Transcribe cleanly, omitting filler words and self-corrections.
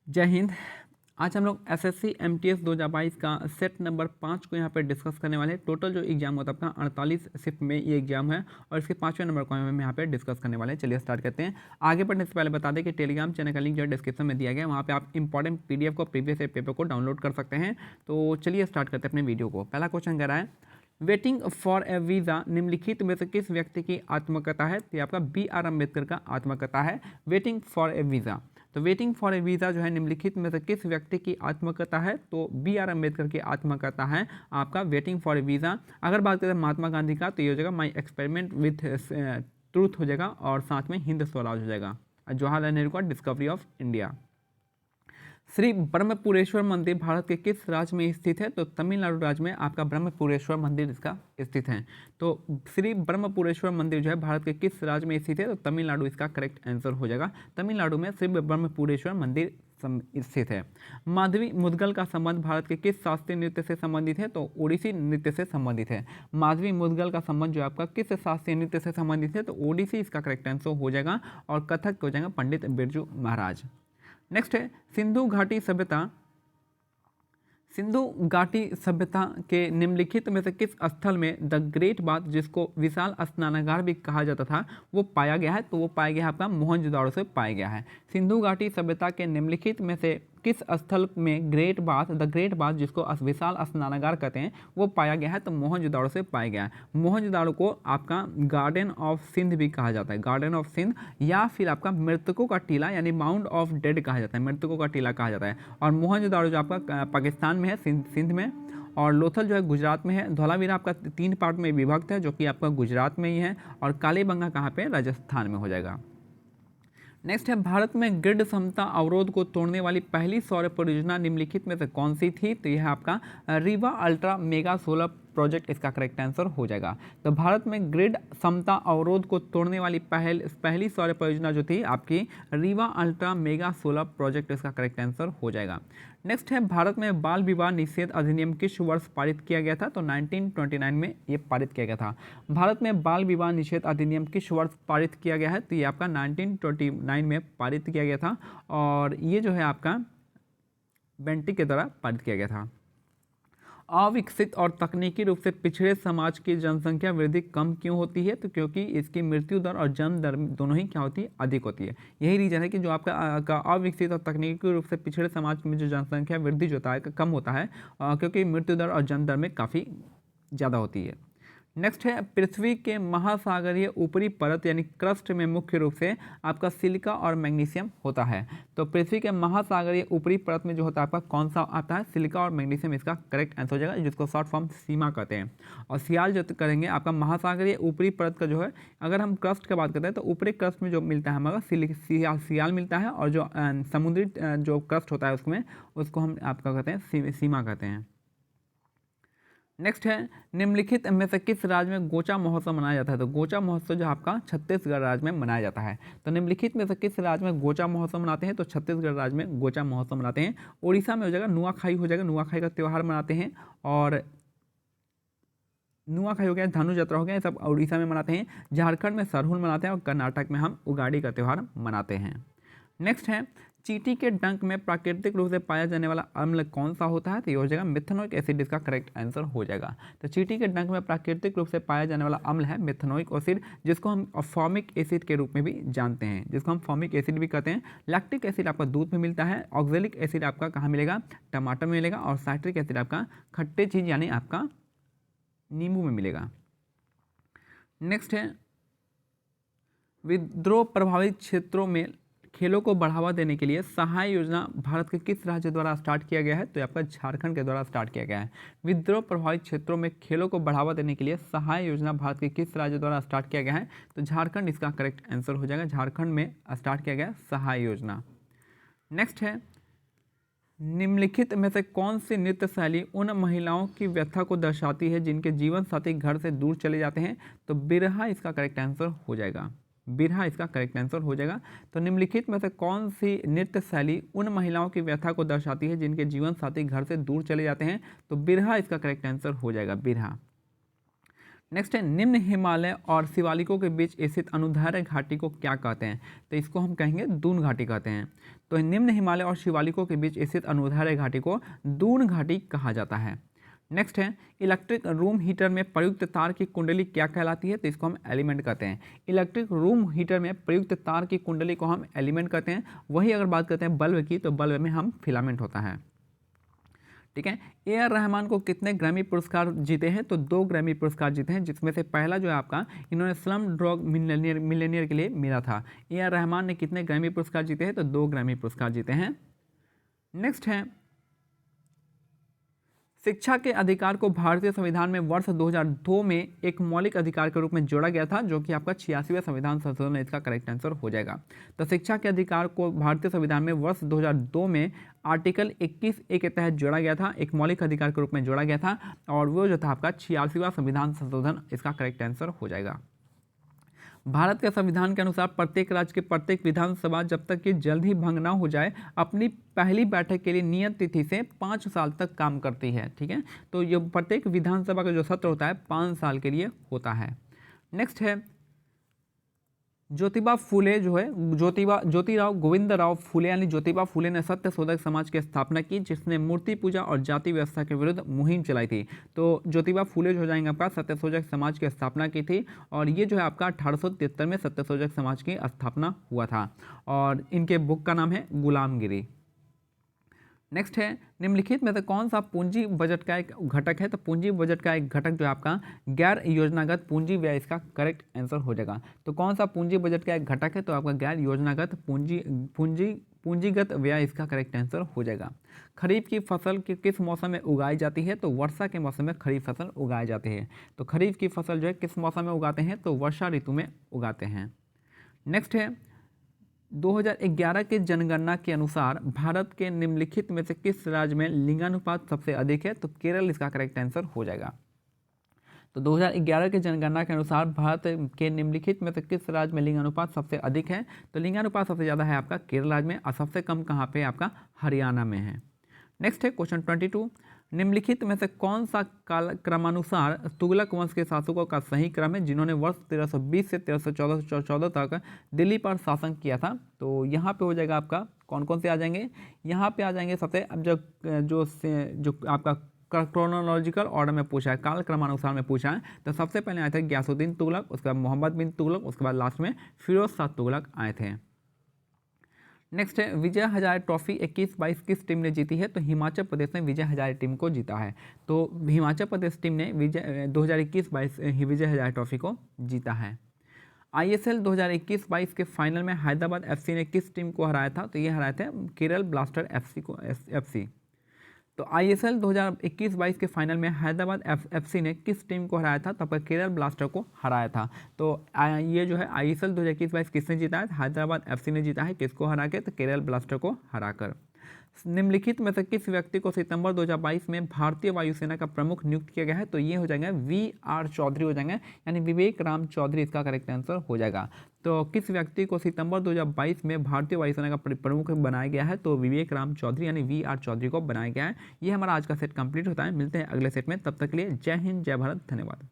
जय हिंद। आज हम लोग एसएससी एमटीएस 2022 का सेट नंबर 5 को यहाँ पर डिस्कस करने वाले हैं। टोटल जो एग्जाम होता है आपका 48 शिफ्ट में ये एग्जाम है और इसके 5वें नंबर को हम यहाँ पे डिस्कस करने वाले हैं। चलिए स्टार्ट करते हैं। आगे बढ़ने से पहले बता दें कि टेलीग्राम चैनल का लिंक जो है डिस्क्रिप्शन में दिया गया है, वहाँ पे आप इंपॉर्टेंट पीडीएफ को, प्रीवियस ईयर पेपर को डाउनलोड कर सकते हैं। तो चलिए स्टार्ट करते हैं अपने वीडियो को। पहला क्वेश्चन कह रहा है, वेटिंग फॉर ए वीज़ा निम्नलिखित में से किस व्यक्ति की आत्मकथा है? तो ये आपका BR अम्बेडकर का आत्मकथा है, वेटिंग फॉर ए वीज़ा। तो वेटिंग फॉर ए वीज़ा जो है निम्नलिखित में से किस व्यक्ति की आत्मकथा है? तो BR अम्बेडकर की आत्मकथा है आपका वेटिंग फॉर ए वीज़ा। अगर बात करें महात्मा गांधी का, तो ये हो जाएगा माई एक्सपेरिमेंट विथ ट्रूथ हो जाएगा और साथ में हिंद स्वराज हो जाएगा। जवाहरलाल नेहरू का डिस्कवरी ऑफ इंडिया। श्री ब्रह्मपुरेश्वर मंदिर भारत के किस राज्य में स्थित है? तो तमिलनाडु राज्य में आपका ब्रह्मपुरेश्वर मंदिर इसका स्थित है। तो श्री ब्रह्मपुरेश्वर मंदिर जो है भारत के किस राज्य में स्थित है? तो तमिलनाडु इसका करेक्ट आंसर हो जाएगा। तमिलनाडु में श्री ब्रह्मपुरेश्वर मंदिर स्थित है। माधवी मुदगल का संबंध भारत के किस शास्त्रीय नृत्य से संबंधित है? तो ओडिसी नृत्य से संबंधित है। माधवी मुदगल का संबंध जो आपका किस शास्त्रीय नृत्य से संबंधित है? तो ओडिसी इसका करेक्ट आंसर हो जाएगा और कथक हो जाएगा पंडित बिरजू महाराज। नेक्स्ट है, सिंधु घाटी सभ्यता के निम्नलिखित में से किस स्थल में द ग्रेट बाथ, जिसको विशाल स्नानागार भी कहा जाता था, वो पाया गया है? तो वो पाया गया है आपका मोहनजोदाड़ो से पाया गया है। सिंधु घाटी सभ्यता के निम्नलिखित में से किस स्थल में great bath, the great bath जिसको विशाल स्नानागार कहते हैं, वो पाया गया है? तो मोहनजोदाड़ो से पाया गया है। मोहनजोदाड़ो को आपका गार्डन ऑफ सिंध भी कहा जाता है, गार्डन ऑफ सिंध, या फिर आपका मृतकों का टीला यानी माउंट ऑफ डेड कहा जाता है, मृतकों का टीला कहा जाता है। और मोहनजोदाड़ो जो आपका पाकिस्तान में है, सिंध में, और लोथल जो है गुजरात में है। धौलावीरा आपका 3 पार्ट में विभक्त है जो कि आपका गुजरात में ही है। और कालीबंगा कहाँ पे? राजस्थान में हो जाएगा। नेक्स्ट है, भारत में ग्रिड क्षमता अवरोध को तोड़ने वाली पहली सौर परियोजना निम्नलिखित में से कौन सी थी? तो यह आपका Rewa ultra mega solar project इसका करेक्ट आंसर हो जाएगा। तो भारत में ग्रिड क्षमता अवरोध को तोड़ने वाली पहली सौर परियोजना जो थी आपकी Rewa ultra mega solar project इसका करेक्ट आंसर हो जाएगा। नेक्स्ट है, भारत में बाल विवाह निषेध अधिनियम किस वर्ष पारित किया गया था? तो 1929 में ये पारित किया गया था। भारत में बाल विवाह निषेध अधिनियम किस वर्ष पारित किया गया है? तो ये आपका 1929 में पारित किया गया था और ये जो है आपका बेंटिक के द्वारा पारित किया गया था। अविकसित और तकनीकी रूप से पिछड़े समाज की जनसंख्या वृद्धि कम क्यों होती है? तो क्योंकि इसकी मृत्यु दर और जन्म दर दोनों ही क्या होती है? अधिक होती है। यही रीजन है कि जो आपका अविकसित और तकनीकी रूप से पिछड़े समाज में जो जनसंख्या वृद्धि जो होता है कम होता है, क्योंकि मृत्यु दर और जन्म दर में काफ़ी ज़्यादा होती है। नेक्स्ट है, पृथ्वी के महासागरीय ऊपरी परत यानी क्रस्ट में मुख्य रूप से आपका सिलिका और मैग्नीशियम होता है। तो पृथ्वी के महासागरीय ऊपरी परत में जो होता है आपका कौन सा आता है? सिलिका और मैग्नीशियम इसका करेक्ट आंसर हो जाएगा, जिसको शॉर्ट फॉर्म सीमा कहते हैं। और सियाल जो करेंगे आपका महासागरीय ऊपरी परत का जो है, अगर हम क्रस्ट की बात करते हैं तो ऊपरी क्रस्ट में जो मिलता है हमारा सियाल मिलता है, और जो समुद्री जो क्रस्ट होता है उसमें उसको हम आपका कहते हैं सीमा कहते हैं। नेक्स्ट है, निम्नलिखित में से किस राज्य में गोचा महोत्सव मनाया जाता है? तो गोचा महोत्सव जो आपका छत्तीसगढ़ राज्य में मनाया जाता है। तो निम्नलिखित में से किस राज्य में गोचा महोत्सव मनाते हैं? तो छत्तीसगढ़ राज्य में गोचा महोत्सव मनाते हैं। उड़ीसा में हो जाएगा नुआखाई हो जाएगा, नुआखाई का त्यौहार मनाते हैं। और नुआखाई हो गया, धनु यात्रा हो गया, सब उड़ीसा में मनाते हैं। झारखंड में सरहुल मनाते हैं और कर्नाटक में हम उगाड़ी का त्यौहार मनाते हैं। नेक्स्ट है, चींटी के डंक में प्राकृतिक रूप से पाया जाने वाला अम्ल कौन सा होता है? तो ये हो जाएगा मेथनोइक एसिड, इसका करेक्ट आंसर हो जाएगा। तो चींटी के डंक में प्राकृतिक रूप से पाया जाने वाला अम्ल है मेथनोइक एसिड, जिसको हम फॉर्मिक एसिड के रूप में भी जानते हैं, जिसको हम फॉर्मिक एसिड भी कहते हैं। लैक्टिक एसिड आपका दूध में मिलता है। ऑक्जेलिक एसिड आपका कहाँ मिलेगा? टमाटर में मिलेगा। और साइट्रिक एसिड आपका खट्टे चीज यानी आपका नींबू में मिलेगा। नेक्स्ट है, विद्रोह प्रभावित क्षेत्रों में खेलों को बढ़ावा देने के लिए सहाय योजना भारत के किस राज्य द्वारा स्टार्ट किया गया है? तो आपका झारखंड के द्वारा स्टार्ट किया गया है। विद्रोह प्रभावित क्षेत्रों में खेलों को बढ़ावा देने के लिए सहाय योजना भारत के किस राज्य द्वारा स्टार्ट किया गया है? तो झारखंड इसका करेक्ट आंसर हो जाएगा। झारखंड में स्टार्ट किया गया सहाय योजना। नेक्स्ट है, निम्नलिखित में से कौन सी नृत्य शैली उन महिलाओं की व्यथा को दर्शाती है जिनके जीवन साथी घर से दूर चले जाते हैं? तो बिरहा इसका करेक्ट आंसर हो जाएगा। बिरहा इसका करेक्ट आंसर हो जाएगा। तो निम्नलिखित में से कौन सी नृत्य शैली उन महिलाओं की व्यथा को दर्शाती है जिनके जीवन साथी घर से दूर चले जाते हैं? तो बिरहा इसका करेक्ट आंसर हो जाएगा, बिरहा। नेक्स्ट है निम्न हिमालय और शिवालिकों के बीच स्थित अनुदैर्ध्य घाटी को क्या कहते हैं? तो इसको हम कहेंगे दून घाटी कहते हैं। तो निम्न हिमालय और शिवालिकों के बीच स्थित अनुदैर्ध्य घाटी को दून घाटी कहा जाता है। नेक्स्ट है इलेक्ट्रिक रूम हीटर में प्रयुक्त तार की कुंडली क्या कहलाती है? तो इसको हम एलिमेंट कहते हैं। इलेक्ट्रिक रूम हीटर में प्रयुक्त तार की कुंडली को हम एलिमेंट कहते हैं। वही अगर बात करते हैं बल्ब की, तो बल्ब में हम फिलामेंट होता है। ठीक है। ए आर रहमान को कितने ग्रैमी पुरस्कार जीते हैं? तो 2 ग्रैमी पुरस्कार जीते हैं, जिसमें से पहला जो है आपका इन्होंने स्लम डॉग मिलियनियर के लिए मिला था। ए आर रहमान ने कितने ग्रैमी पुरस्कार जीते हैं? तो 2 ग्रैमी पुरस्कार जीते हैं। नेक्स्ट है शिक्षा के अधिकार को भारतीय संविधान में वर्ष 2002 में एक मौलिक अधिकार के रूप में जोड़ा गया था, जो कि आपका 86वां संविधान संशोधन इसका करेक्ट आंसर हो जाएगा। तो शिक्षा के अधिकार को भारतीय संविधान में वर्ष 2002 में आर्टिकल 21A के तहत जोड़ा गया था, एक मौलिक अधिकार के रूप में जोड़ा गया था, और वो जो था आपका 86वां संविधान संशोधन इसका करेक्ट आंसर हो जाएगा। भारत के संविधान के अनुसार प्रत्येक राज्य के प्रत्येक विधानसभा जब तक कि जल्द ही भंग ना हो जाए अपनी पहली बैठक के लिए नियत तिथि से 5 साल तक काम करती है। ठीक है। तो ये प्रत्येक विधानसभा का जो सत्र होता है 5 साल के लिए होता है। नेक्स्ट है ज्योतिबा फूले जो है ज्योतिराव गोविंदराव फूले यानी ज्योतिबा फूले ने सत्यशोधक समाज की स्थापना की, जिसने मूर्ति पूजा और जाति व्यवस्था के विरुद्ध मुहिम चलाई थी। तो ज्योतिबा फूले जो हो जाएंगे आपका सत्यशोधक समाज की स्थापना की थी, और ये जो है आपका 1873 में सत्यशोधक समाज की स्थापना हुआ था, और इनके बुक का नाम है गुलामगिरी। नेक्स्ट है निम्नलिखित में से कौन सा पूंजी बजट का एक घटक है? तो पूंजी बजट का एक घटक जो है आपका गैर योजनागत पूंजी व्यय इसका करेक्ट आंसर हो जाएगा। तो कौन सा पूंजी बजट का एक घटक है? तो आपका गैर योजनागत पूंजीगत व्यय इसका करेक्ट आंसर हो जाएगा। खरीफ की फसल किस मौसम में उगाई जाती है? तो वर्षा के मौसम में खरीफ फसल उगाई जाती है। तो खरीफ की फसल जो है किस मौसम में उगाते हैं? तो वर्षा ऋतु में उगाते हैं। नेक्स्ट है 2011 की जनगणना के अनुसार भारत के निम्नलिखित में से किस राज्य में लिंगानुपात सबसे अधिक है? तो केरल इसका करेक्ट आंसर हो जाएगा। तो 2011 की जनगणना के अनुसार भारत के निम्नलिखित में से किस राज्य में लिंगानुपात सबसे अधिक है? तो लिंगानुपात सबसे ज़्यादा है आपका केरल राज्य में, और सबसे कम कहाँ पे? आपका हरियाणा में है। नेक्स्ट है क्वेश्चन 22, निम्नलिखित में से कौन सा क्रमानुसार तुगलक वंश के शासकों का सही क्रम है जिन्होंने वर्ष 1320 से 1314 तक दिल्ली पर शासन किया था? तो यहाँ पे हो जाएगा आपका कौन कौन से आ जाएंगे? यहाँ पे आ जाएंगे सबसे, अब जो आपका क्रोनोलॉजिकल ऑर्डर में पूछा है, काल क्रमानुसार में पूछा है, तो सबसे पहले आए थे गयासुद्दीन तुगलक, उसके बाद मोहम्मद बिन तुगलक, उसके बाद लास्ट में फिरोज शाह तुगलक आए थे। नेक्स्ट है विजय हजारे ट्रॉफी 21-22 किस टीम ने जीती है? तो हिमाचल प्रदेश ने विजय हजारे टीम को जीता है। तो हिमाचल प्रदेश टीम ने 2021-22 विजय हजारे ट्रॉफी को जीता है। ISL 2021-22 के फाइनल में हैदराबाद FC ने किस टीम को हराया था? तो ये हराए थे केरल ब्लास्टर FC। तो ISL 2021-22 के फाइनल में हैदराबाद FC ने किस टीम को हराया था? तब केरल ब्लास्टर को हराया था। तो ये जो है ISL 2021-22 किसने जीता है? हैदराबाद FC ने जीता है। किसको हरा के? तो केरल ब्लास्टर को हराकर। निम्नलिखित में से किस व्यक्ति को सितंबर 2022 में भारतीय वायुसेना का प्रमुख नियुक्त किया गया है? तो ये हो जाएंगे VR चौधरी हो जाएंगे, यानी विवेक राम चौधरी इसका करेक्ट आंसर हो जाएगा। तो किस व्यक्ति को सितंबर 2022 में भारतीय वायुसेना का प्रमुख बनाया गया है? तो विवेक राम चौधरी यानी VR चौधरी को बनाया गया है। ये हमारा आज का सेट कंप्लीट होता है। मिलते हैं अगले सेट में, तब तक के लिए जय हिंद, जय भारत, धन्यवाद।